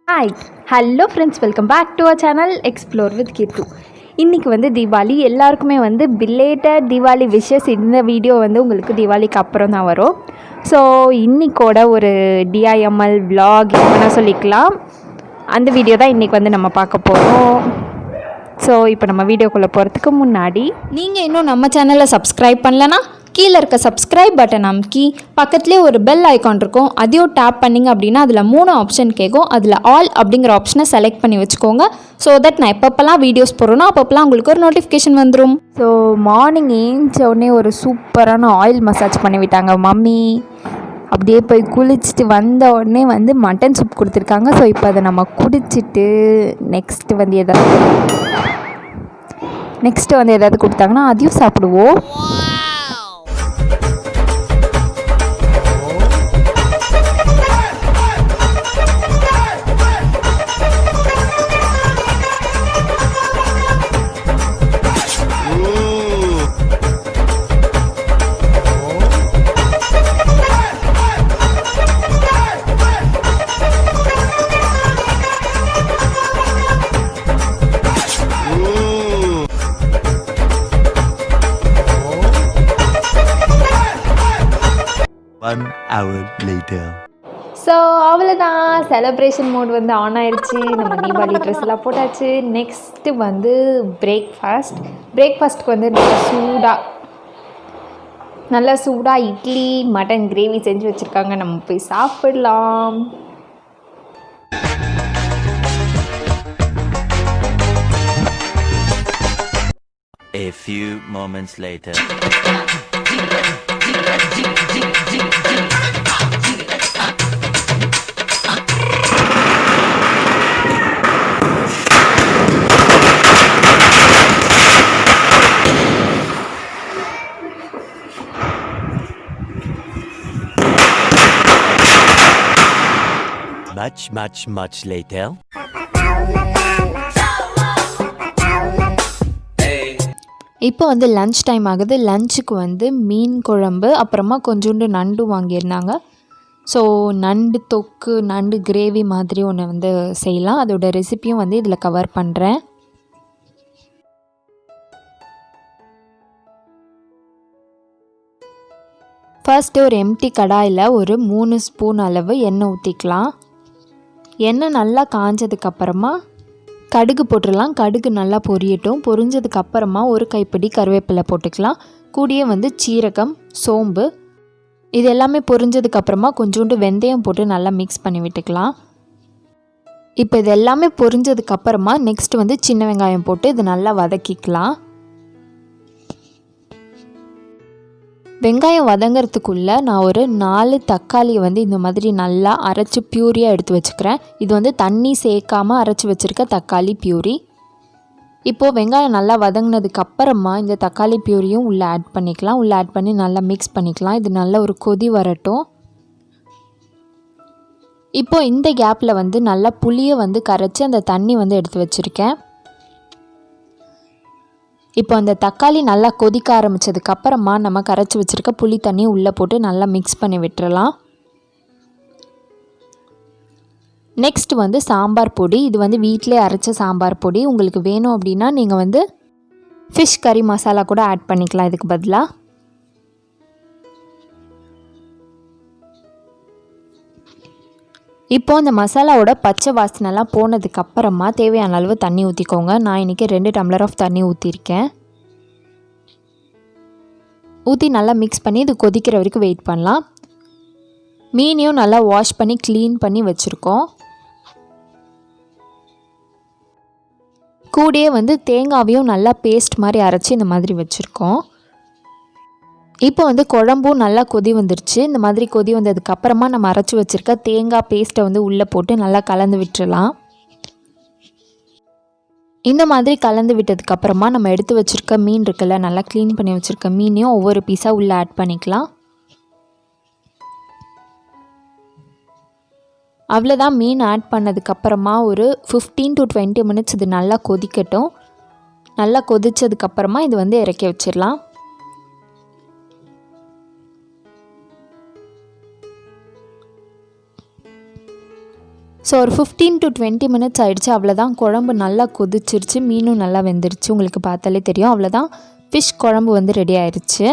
Hi hello friends, welcome back to our channel explore with Keerthu. இன்றைக்கி வந்து தீபாவளி, எல்லாருக்குமே வந்து பிலேட்டட் தீபாவளி விஷஸ். இந்த வீடியோ வந்து உங்களுக்கு தீபாவளிக்கு அப்புறம் தான் வரும். ஸோ இன்றைக்கோட ஒரு DIML vlog என்ன சொல்லிக்கலாம், அந்த வீடியோ தான் இன்றைக்கி வந்து நம்ம பார்க்க போகிறோம். ஸோ இப்போ நம்ம வீடியோக்குள்ளே போகிறதுக்கு முன்னாடி நீங்கள் இன்னும் நம்ம சேனலை சப்ஸ்கிரைப் பண்ணலன்னா கீழே இருக்க சப்ஸ்கிரைப் பட்டன் அமுக்கி பக்கத்துலேயே ஒரு பெல் ஐக்கான் இருக்கும், அதையும் டேப் பண்ணிங்க அப்படின்னா அதில் 3 ஆப்ஷன் கேட்கும். அதில் ஆல் அப்படிங்கிற ஆப்ஷனை செலக்ட் பண்ணி வச்சுக்கோங்க. ஸோ தட் நான் எப்பப்பெல்லாம் வீடியோஸ் போடுறேனோ அப்பப்பெல்லாம் உங்களுக்கு ஒரு நோட்டிஃபிகேஷன் வந்துடும். ஸோ மார்னிங் ஏஞ்ச உடனே ஒரு சூப்பரான ஆயில் மசாஜ் பண்ணி விட்டாங்க மம்மி. அப்படியே போய் குளிச்சுட்டு வந்த உடனே வந்து மட்டன் சூப் கொடுத்துருக்காங்க. ஸோ இப்போ அதை நம்ம குடிச்சிட்டு நெக்ஸ்ட்டு வந்து ஏதாவது கொடுத்தாங்கன்னா அதையும் சாப்பிடுவோம். ஸோ அவ்வளோதான், செலப்ரேஷன் மோட் வந்து ஆன் ஆயிடுச்சு. நம்ம தீபாவளி ட்ரெஸ் எல்லாம் போட்டாச்சு. நெக்ஸ்ட்டு வந்து பிரேக்ஃபாஸ்ட்டுக்கு வந்து நல்லா சூடாக இட்லி மட்டன் கிரேவி செஞ்சு வச்சுருக்காங்க. நம்ம போய் சாப்பிடலாம். A few moments later. Much later. இப்போ வந்து லன்ச் டைம் ஆகுது. லஞ்சுக்கு வந்து மீன் குழம்பு, அப்புறமா கொஞ்சோண்டு நண்டு வாங்கியிருந்தாங்க. ஸோ நண்டு தொக்கு, நண்டு கிரேவி மாதிரி ஒன்று வந்து செய்யலாம். அதோட ரெசிப்பியும் வந்து இதில் கவர் பண்ணுறேன். ஃபர்ஸ்ட்டு ஒரு எம்டி கடாயில் ஒரு 3 ஸ்பூன் அளவு எண்ணெய் ஊற்றிக்கலாம். எண்ணெய் நல்லா காஞ்சதுக்கப்புறமா கடுகு போட்டுடலாம். கடுகு நல்லா பொரியட்டும். பொரிஞ்சதுக்கப்புறமா ஒரு கைப்பிடி கருவேப்பிலை போட்டுக்கலாம். கூடிய வந்து சீரகம், சோம்பு, இது எல்லாமே பொரிஞ்சதுக்கப்புறமா கொஞ்சோண்டு வெந்தயம் போட்டு நல்லா மிக்ஸ் பண்ணி விட்டுக்கலாம். இப்போ இது எல்லாமே பொரிஞ்சதுக்கப்புறமா நெக்ஸ்ட் வந்து சின்ன வெங்காயம் போட்டு இது நல்லா வதக்கிக்கலாம். வெங்காயம் வதங்கிறதுக்குள்ளே நான் ஒரு 4 தக்காளியை வந்து இந்த மாதிரி நல்லா அரைச்சி பியூரியாக எடுத்து வச்சுக்கிறேன். இது வந்து தண்ணி சேர்க்காமல் அரைச்சி வச்சுருக்க தக்காளி பியூரி. இப்போது வெங்காயம் நல்லா வதங்கினதுக்கப்புறமா இந்த தக்காளி பியூரியும் உள்ளே ஆட் பண்ணிக்கலாம். உள்ளே ஆட் பண்ணி நல்லா மிக்ஸ் பண்ணிக்கலாம். இது நல்ல ஒரு கொதி வரட்டும். இப்போது இந்த கேப்பில் வந்து நல்லா புளியை வந்து கரைச்சி அந்த தண்ணி வந்து எடுத்து வச்சுருக்கேன். இப்போ அந்த தக்காளி நல்லா கொதிக்க ஆரம்பித்ததுக்கப்புறமா நம்ம கரைச்சி வச்சுருக்க புளி தண்ணி உள்ளே போட்டு நல்லா மிக்ஸ் பண்ணி விட்டுறலாம். நெக்ஸ்ட் வந்து சாம்பார் பொடி. இது வந்து வீட்டிலே அரைச்ச சாம்பார் பொடி. உங்களுக்கு வேணும் அப்படின்னா நீங்கள் வந்து ஃபிஷ் கறி மசாலா கூட ஆட் பண்ணிக்கலாம் இதுக்கு பதிலாக. இப்போது இந்த மசாலாவோட பச்சை வாசனைலாம் போனதுக்கப்புறமா தேவையான அளவு தண்ணி ஊற்றிக்கோங்க. நான் இன்றைக்கி 2 டம்ளர் ஆஃப் தண்ணி ஊற்றிருக்கேன். ஊற்றி நல்லா மிக்ஸ் பண்ணி இது கொதிக்கிற வரைக்கும் வெயிட் பண்ணலாம். மீனையும் நல்லா வாஷ் பண்ணி க்ளீன் பண்ணி வச்சுருக்கோம். கூடயே வந்து தேங்காவையும் நல்லா பேஸ்ட் மாதிரி அரைச்சி இந்த மாதிரி வச்சுருக்கோம். இப்போ வந்து குழம்பும் நல்லா கொதி வந்துருச்சு. இந்த மாதிரி கொதி வந்ததுக்கப்புறமா நம்ம அரைச்சி வச்சுருக்க தேங்காய் பேஸ்ட்டை வந்து உள்ளே போட்டு நல்லா கலந்து விட்டுறலாம். இந்த மாதிரி கலந்து விட்டதுக்கப்புறமா நம்ம எடுத்து வச்சுருக்க மீன் இருக்குல்ல, நல்லா க்ளீன் பண்ணி வச்சுருக்க மீனையும் ஒவ்வொரு பீஸாக உள்ளே ஆட் பண்ணிக்கலாம். அவ்வளோதான். மீன் ஆட் பண்ணதுக்கப்புறமா ஒரு 15 to 20 மினிட்ஸ் இது நல்லா கொதிக்கட்டும். நல்லா கொதித்ததுக்கப்புறமா இது வந்து இறக்கி வச்சிடலாம். ஸோ ஒரு 15 to 20 மினிட்ஸ் ஆகிடுச்சு. அவ்வளோதான், குழம்பு நல்லா கொதிச்சிருச்சு, மீனும் நல்லா வெந்துருச்சு. உங்களுக்கு பார்த்தாலே தெரியும். அவ்வளோதான், ஃபிஷ் குழம்பு வந்து ரெடி ஆயிடுச்சு.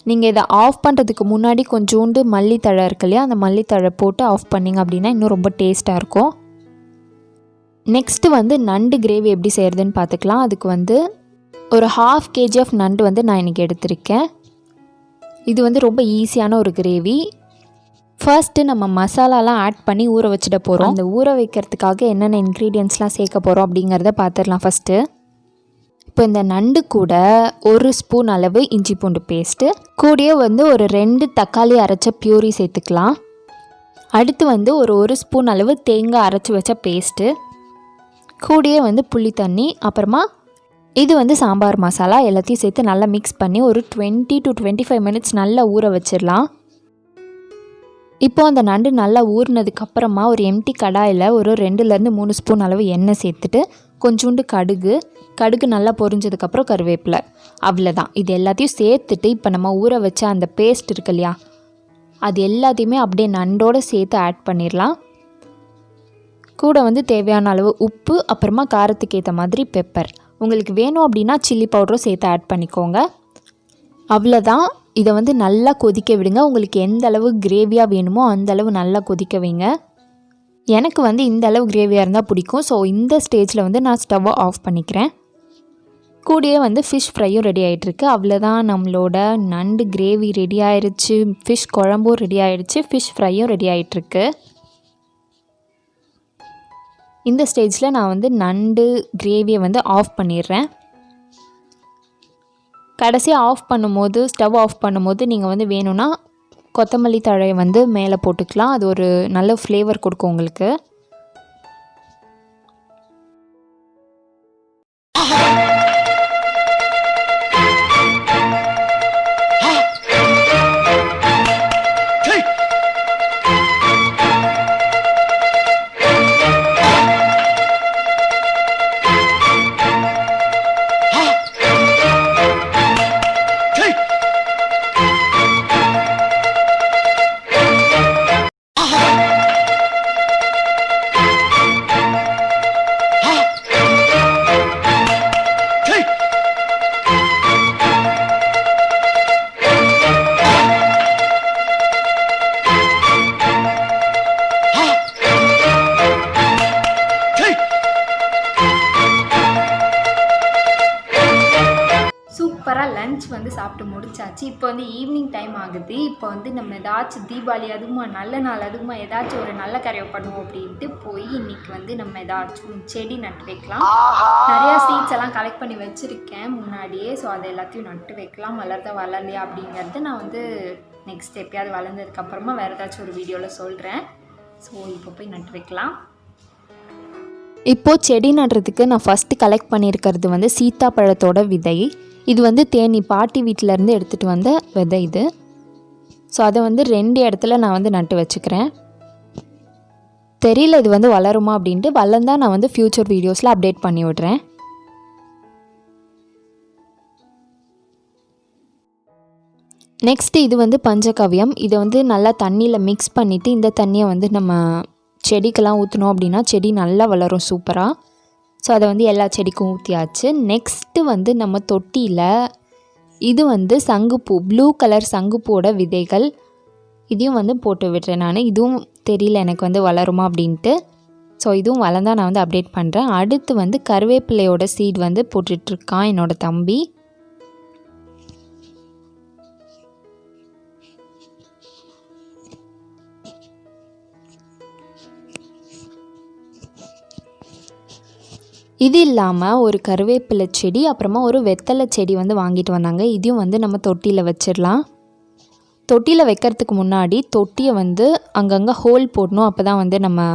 நீங்கள் இதை ஆஃப் பண்ணுறதுக்கு முன்னாடி கொஞ்சோண்டு மல்லித்தழை இருக்கு இல்லையா, அந்த மல்லித்தழை போட்டு ஆஃப் பண்ணிங்க அப்படின்னா இன்னும் ரொம்ப டேஸ்ட்டாக இருக்கும். நெக்ஸ்ட்டு வந்து நண்டு கிரேவி எப்படி செய்கிறதுன்னு பார்த்துக்கலாம். அதுக்கு வந்து ஒரு 1/2 kg ஆஃப் நண்டு வந்து நான் இன்றைக்கி எடுத்திருக்கேன். இது வந்து ரொம்ப ஈஸியான ஒரு கிரேவி. ஃபர்ஸ்ட்டு நம்ம மசாலாலாம் ஆட் பண்ணி ஊற வச்சுட போகிறோம். அந்த ஊற வைக்கிறதுக்காக என்னென்ன இன்க்ரீடியன்ட்ஸ்லாம் சேர்க்க போகிறோம் அப்படிங்கிறத பார்த்துடலாம் ஃபஸ்ட்டு. இப்போ இந்த நண்டு கூட 1 ஸ்பூன் அளவு இஞ்சி பூண்டு பேஸ்ட்டு, கூடயே வந்து ஒரு 2 தக்காளி அரைச்ச பியூரி சேர்த்துக்கலாம். அடுத்து வந்து ஒரு ஸ்பூன் அளவு தேங்காய் அரைச்சி வச்ச பேஸ்ட்டு, கூடயே வந்து புளி தண்ணி, அப்புறமா இது வந்து சாம்பார் மசாலா எல்லாத்தையும் சேர்த்து நல்லா மிக்ஸ் பண்ணி ஒரு 20 to 25 மினிட்ஸ் நல்லா ஊற வச்சிடலாம். இப்போது அந்த நண்டு நல்லா ஊறினதுக்கப்புறமா ஒரு எம்டி கடாயில் ஒரு 2-3 ஸ்பூன் அளவு எண்ணெய் சேர்த்துட்டு கொஞ்சோண்டு கடுகு நல்லா பொரிஞ்சதுக்கப்புறம் கருவேப்பிலை, அவ்வளோதான். இது எல்லாத்தையும் சேர்த்துட்டு இப்போ நம்ம ஊற வச்ச அந்த பேஸ்ட் இருக்கு இல்லையா, அது எல்லாத்தையுமே அப்படியே நண்டோடு சேர்த்து ஆட் பண்ணிடலாம். கூட வந்து தேவையான அளவு உப்பு, அப்புறமா காரத்துக்கு ஏற்ற மாதிரி பெப்பர். உங்களுக்கு வேணும் அப்படின்னா சில்லி பவுடரும் சேர்த்து ஆட் பண்ணிக்கோங்க. அவ்வளோதான். இதை வந்து நல்லா கொதிக்க விடுங்க. உங்களுக்கு எந்த அளவு கிரேவியாக வேணுமோ அந்த அளவு நல்லா கொதிக்க வைங்க. எனக்கு வந்து இந்த அளவு கிரேவியாக இருந்தால் பிடிக்கும். ஸோ இந்த ஸ்டேஜில் வந்து நான் ஸ்டவ்வை ஆஃப் பண்ணிக்கிறேன். கூடயே வந்து ஃபிஷ் ஃப்ரையும் ரெடி ஆகிட்டுருக்கு. அவ்வளோதான், நம்மளோட நண்டு கிரேவி ரெடி ஆயிடுச்சு, ஃபிஷ் குழம்பும் ரெடி ஆகிடுச்சு, ஃபிஷ் ஃப்ரையும் ரெடி ஆகிட்டுருக்கு. இந்த ஸ்டேஜில் நான் வந்து நண்டு கிரேவியை வந்து ஆஃப் பண்ணிடுறேன். கடைசியாக ஆஃப் பண்ணும்போது, ஸ்டவ் ஆஃப் பண்ணும்போது நீங்கள் வந்து வேணும்னா கொத்தமல்லி தழையை வந்து மேலே போட்டுக்கலாம். அது ஒரு நல்ல ஃப்ளேவர் கொடுக்கும் உங்களுக்கு. சூப்பராக லஞ்ச் வந்து சாப்பிட்டு முடிச்சாச்சு. இப்போ வந்து ஈவினிங் டைம் ஆகுது. இப்போ வந்து நம்ம ஏதாச்சும் தீபாவளி அதுவுமா நல்ல நாள் அதுவுமா ஏதாச்சும் ஒரு நல்ல காரியம் பண்ணுவோம் அப்படின்ட்டு போய் இன்றைக்கி வந்து நம்ம ஏதாச்சும் செடி நட்டு வைக்கலாம். நிறையா சீட்ஸ் எல்லாம் கலெக்ட் பண்ணி வச்சுருக்கேன் முன்னாடியே. ஸோ அதை எல்லாத்தையும் நட்டு வைக்கலாம். வளர்ந்தா வளரலையா அப்படிங்கிறது நான் வந்து நெக்ஸ்ட் எப்பயாவது வளர்ந்ததுக்கப்புறமா வேறு ஏதாச்சும் ஒரு வீடியோவில் சொல்கிறேன். ஸோ இப்போ போய் நட்டு வைக்கலாம். இப்போது செடி நடுறதுக்கு நான் ஃபஸ்ட்டு கலெக்ட் பண்ணியிருக்கிறது வந்து சீத்தாப்பழத்தோட விதை. இது வந்து தேனி பாட்டி வீட்டிலேருந்து எடுத்துகிட்டு வந்த விதை இது. ஸோ அதை வந்து 2 இடத்துல நான் வந்து நட்டு வச்சுக்கிறேன். தெரியல இது வந்து வளருமா அப்படின்ட்டு. வளர்ந்தால் நான் வந்து ஃப்யூச்சர் வீடியோஸில் அப்டேட் பண்ணி விடுறேன். நெக்ஸ்ட்டு இது வந்து பஞ்சகவ்யம். இதை வந்து நல்லா தண்ணியில் மிக்ஸ் பண்ணிவிட்டு இந்த தண்ணியை வந்து நம்ம செடிக்கெல்லாம் ஊற்றினோம் அப்படின்னா செடி நல்லா வளரும் சூப்பராக. ஸோ அதை வந்து எல்லா செடிக்கும் ஊற்றியாச்சு. நெக்ஸ்ட்டு வந்து நம்ம தொட்டியில் இது வந்து சங்குப்பூ, ப்ளூ கலர் சங்குப்பூவோட விதைகள், இதையும் வந்து போட்டு விடுறேன் நான். இதுவும் தெரியல எனக்கு வந்து வளருமா அப்படின்ட்டு. ஸோ இதுவும் வளர்ந்தால் நான் வந்து அப்டேட் பண்ணுறேன். அடுத்து வந்து கருவேப்பிலையோட சீட் வந்து போட்டுட்ருக்கான் என்னோடய தம்பி. இது இல்லாமல் ஒரு கருவேப்பிலை செடி, அப்புறமா ஒரு வெத்தலை செடி வந்து வாங்கிட்டு வந்தாங்க. இதையும் வந்து நம்ம தொட்டியில் வச்சிடலாம். தொட்டியில் வைக்கிறதுக்கு முன்னாடி தொட்டியை வந்து அங்கங்கே ஹோல் போடணும். அப்போ தான் வந்து நம்ம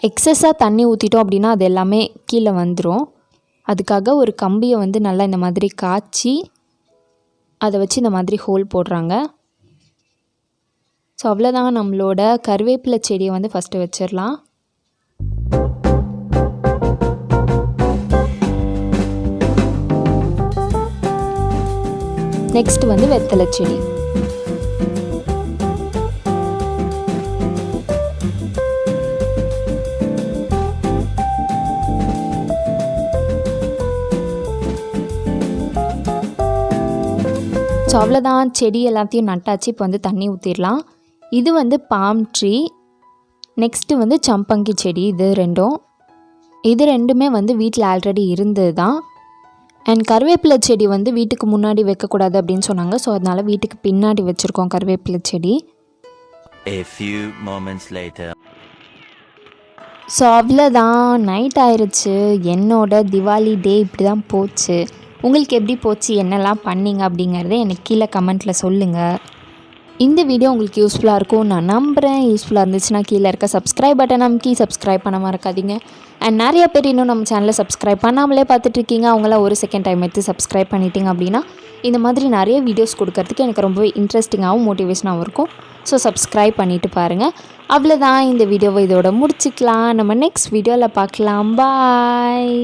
எக்ஸஸாக தண்ணி ஊற்றிட்டோம் அப்படின்னா அது எல்லாமே கீழே வந்துடும். அதுக்காக ஒரு கம்பியை வந்து நல்லா இந்த மாதிரி காய்ச்சி அதை வச்சு இந்த மாதிரி ஹோல் போடுறாங்க. ஸோ அவ்வளோதான், நம்மளோட கருவேப்பிலை செடியை வந்து ஃபஸ்ட்டு வச்சிடலாம். நெக்ஸ்ட் வந்து வெத்தலை செடி. ஸோ அவ்வளோதான், செடி எல்லாத்தையும் நட்டாச்சு. இப்போ வந்து தண்ணி ஊற்றிடலாம். இது வந்து பாம் ட்ரீ, நெக்ஸ்ட்டு வந்து சம்பங்கி செடி. இது ரெண்டுமே வந்து வீட்டில் ஆல்ரெடி இருந்தது தான். அண்ட் கருவேப்பிலை செடி வந்து வீட்டுக்கு முன்னாடி வைக்கக்கூடாது அப்படின்னு சொன்னாங்க. ஸோ அதனால் வீட்டுக்கு பின்னாடி வச்சுருக்கோம் கருவேப்பிலை செடி. A few moments later. So அவ்வளோதான், நைட் ஆயிடுச்சு. என்னோட திவாலி டே இப்படி தான் போச்சு. உங்களுக்கு எப்படி போச்சு, என்னெல்லாம் பண்ணிங்க அப்படிங்கிறத எனக்கு கீழே கமெண்ட்டில் சொல்லுங்கள். இந்த வீடியோ உங்களுக்கு யூஸ்ஃபுல்லாக இருக்கும் நான் நம்புகிறேன். யூஸ்ஃபுல்லாக இருந்துச்சுன்னா கீழே இருக்க சப்ஸ்கிரைப் பட்டன் அமைக்கி சப்ஸ்கிரைப் பண்ண மறக்காதீங்க. அண்ட் நிறைய பேர் இன்னும் நம்ம சேனலை சப்ஸ்கிரைப் பண்ணாமலே பார்த்துட்ருக்கீங்க. அவங்களாம் ஒரு செகண்ட் டைம் எடுத்து சப்ஸ்கிரைப் பண்ணிட்டீங்க அப்படின்னா இந்த மாதிரி நிறைய வீடியோஸ் கொடுக்கறதுக்கு எனக்கு ரொம்பவே இன்ட்ரெஸ்டிங்காகவும் மோட்டிவேஷனாகவும் இருக்கும். ஸோ சப்ஸ்கிரைப் பண்ணிவிட்டு பாருங்கள். அவ்வளோதான், இந்த வீடியோவை இதோட முடிச்சுக்கலாம். நம்ம நெக்ஸ்ட் வீடியோவில் பார்க்கலாம். பாய்.